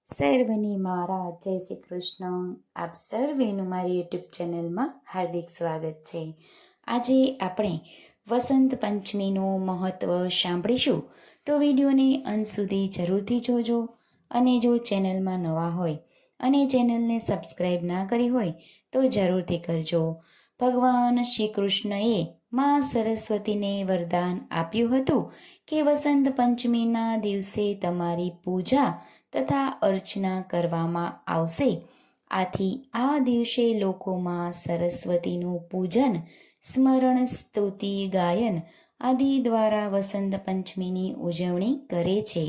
સર્વને મારા જય શ્રી કૃષ્ણ. આપ સર્વેનું મારી યુટ્યુબ ચેનલમાં હાર્દિક સ્વાગત છે. આજે આપણે વસંત પંચમીનું મહત્ત્વ સાંભળીશું, તો વિડીયોને અંત સુધી જરૂરથી જોજો. અને જો ચેનલમાં નવા હોય અને ચેનલને સબસ્ક્રાઈબ ના કરી હોય તો જરૂરથી કરજો. ભગવાન શ્રી કૃષ્ણએ માં સરસ્વતીને વરદાન આપ્યું હતું કે વસંત પંચમીના દિવસે તમારી પૂજા તથા અર્ચના કરવામાં આવશે. આથી આ દિવસે લોકોમાં સરસ્વતીનું પૂજન, સ્મરણ, સ્તુતિ, ગાયન આદિ દ્વારા વસંત પંચમીની ઉજવણી કરે છે.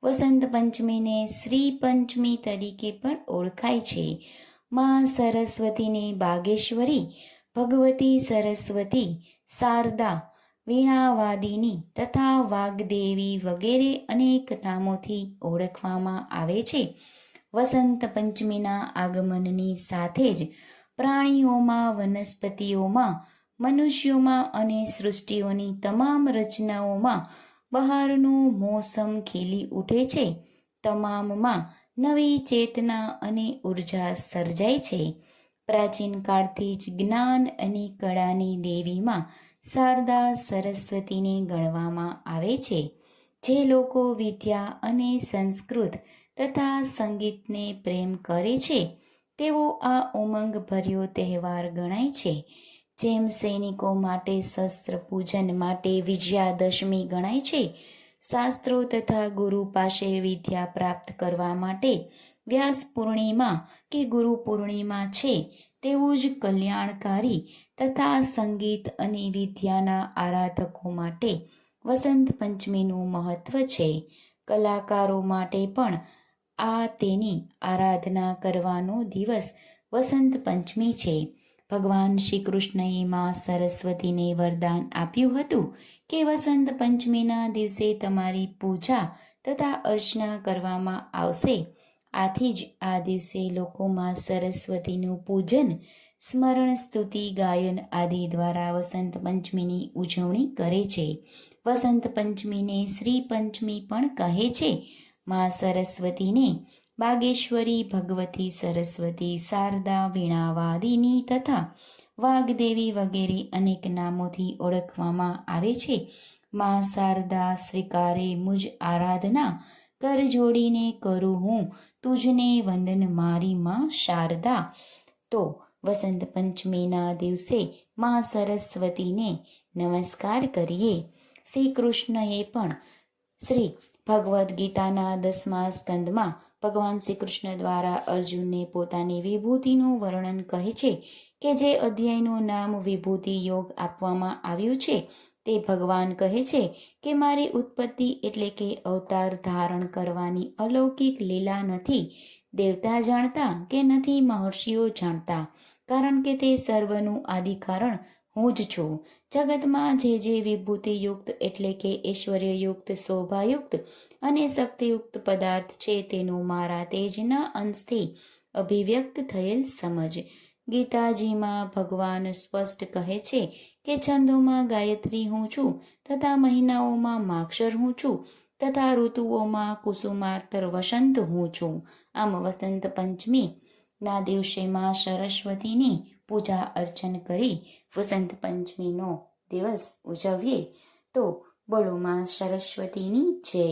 વસંત પંચમીને શ્રી પંચમી તરીકે પણ ઓળખાય છે. માં સરસ્વતીને બાગેશ્વરી, ભગવતી સરસ્વતી, શારદા, વીણાવાદિની તથા વાગ્દેવી વગેરે અનેક નામોથી ઓળખવામાં આવે છે. વસંત પંચમીના આગમનની સાથે જ પ્રાણીઓમાં, વનસ્પતિઓમાં, મનુષ્યોમાં અને સૃષ્ટિઓની તમામ રચનાઓમાં બહારનું મોસમ ખીલી ઉઠે છે. તમામમાં નવી ચેતના અને ઉર્જા સર્જાય છે. પ્રાચીન કાળથી જ જ્ઞાન અને કળાની દેવીમાં શારદા સરસ્વતીને ગણવામાં આવે છે. જે લોકો વિદ્યા અને સંસ્કૃત તથા સંગીતને પ્રેમ કરે છે તેઓ આ ઉમંગભર્યો તહેવાર ગણાય છે. જેમ સૈનિકો માટે શસ્ત્ર પૂજન માટે વિજયાદશમી ગણાય છે, શાસ્ત્રો તથા ગુરુ પાસે વિદ્યા પ્રાપ્ત કરવા માટે વ્યાસ પૂર્ણિમા કે ગુરુ પૂર્ણિમા છે, તેવું જ કલ્યાણકારી તથા સંગીત અને વિદ્યાના આરાધકો માટે વસંત પંચમીનું મહત્વ છે. કલાકારો માટે પણ આ તેની આરાધના કરવાનો દિવસ વસંત પંચમી છે. ભગવાન શ્રી કૃષ્ણએ માં સરસ્વતીને વરદાન આપ્યું હતું કે વસંત પંચમીના દિવસે તમારી પૂજા તથા અર્ચના કરવામાં આવશે. આથી જ આ દિવસે લોકોમાં સરસ્વતીનું પૂજન, સ્મરણ, સ્તુતિ, ગાયન આદિ દ્વારા વસંત પંચમીની ઉજવણી કરે છે. વસંત પંચમીને શ્રી પંચમી પણ કહે છે. માં સરસ્વતીને બાગેશ્વરી, ભગવતી સરસ્વતી, શારદા, વીણાવાદિની તથા વાગ્દેવી વગેરે અનેક નામોથી ઓળખવામાં આવે છે. માં શારદા સ્વીકારે મુજ આરાધના, કર જોડીને કરું હું તુજને વંદન મારી માં શારદા. તો વસંત પંચમીના દિવસે માં સરસ્વતીને નમસ્કાર કરીએ. શ્રી કૃષ્ણએ પણ શ્રી ભગવદ્ ગીતાના 10મા સ્કંદમાં ભગવાન શ્રી કૃષ્ણ દ્વારા અર્જુનને પોતાની વિભૂતિનું વર્ણન કહે છે કે જે અધ્યાયનું નામ વિભૂતિ યોગ આપવામાં આવ્યું છે તે ભગવાન કહે છે કે મારી ઉત્પત્તિ એટલે કે અવતાર ધારણ કરવાની અલૌકિક લીલા નથી દેવતા જાણતા કે નથી મહર્ષિઓ જાણતા, કારણ કે તે સર્વનું આદિકારણ હું જ છું. જગતમાં જે વિભૂતિયુક્ત એટલે કે ઐશ્વર્યયુક્ત, શોભાયુક્ત અને શક્તિયુક્ત પદાર્થ છે તેનું મારા તેજના અંશથી અભિવ્યક્ત થયેલ સમજ. ગીતાજીમાં ભગવાન સ્પષ્ટ કહે છે કે છંદોમાં ગાયત્રી હું છું તથા મહિનાઓમાં માક્ષર હું છું તથા ઋતુઓમાં કુસુમાર્તર વસંત હું છું. આમ વસંત પંચમી ના દિવસે માં સરસ્વતીની પૂજા અર્ચન કરી વસંત પંચમીનો દિવસ ઉજવીએ. તો બોલો માં સરસ્વતીની જય.